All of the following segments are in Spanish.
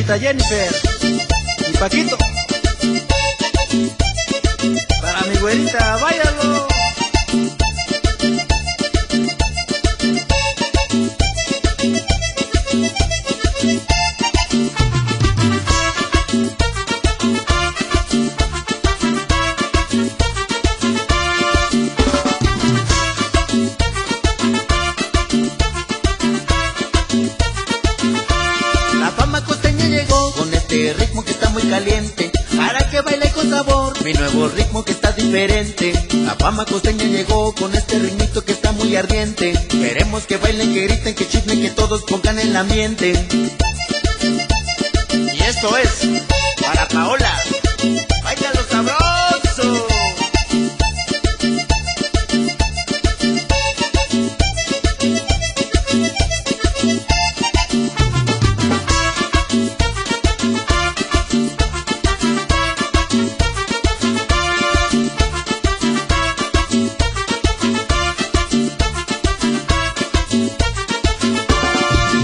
señorita Jennifer y Paquito. Para mi güerita, váyalo. La fama costeña llegó con este ritmo que está muy caliente, para que baile con sabor, mi nuevo ritmo que está diferente. La fama costeña llegó con este ritmito que está muy ardiente. Queremos que bailen, que griten, que chiflen, que todos pongan el ambiente. Y esto es para Paola, bailalo sabroso.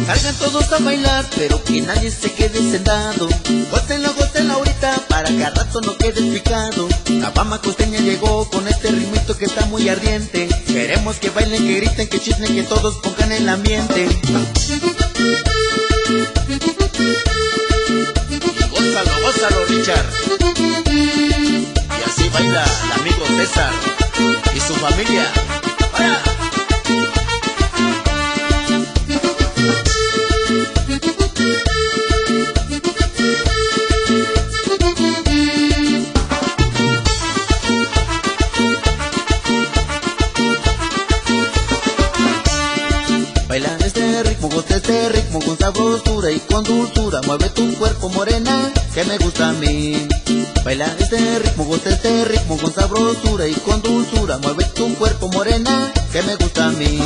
Salgan todos a bailar, pero que nadie se quede sentado. Gócenlo ahorita, para que al rato no quede picado. La fama costeña llegó con este ritmito que está muy ardiente. Queremos que bailen, que griten, que chismen, que todos pongan el ambiente. Y gózalo, Richard. Y así baila el amigo César y su familia. ¡Para! Baila este ritmo con sabrosura y con dulzura. Mueve tu cuerpo morena, que me gusta a mí. Baila este ritmo con sabrosura y con dulzura. Mueve tu cuerpo morena, que me gusta a mí.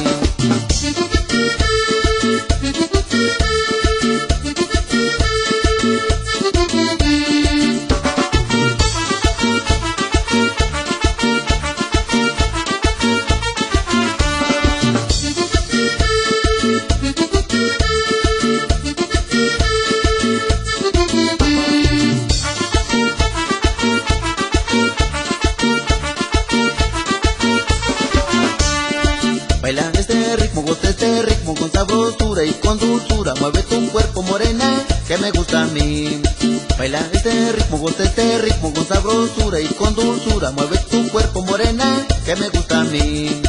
Baila este ritmo con sabrosura y con dulzura. Mueve tu cuerpo morena, que me gusta a mí. Baila este ritmo con sabrosura y con dulzura. Mueve tu cuerpo morena, que me gusta a mí.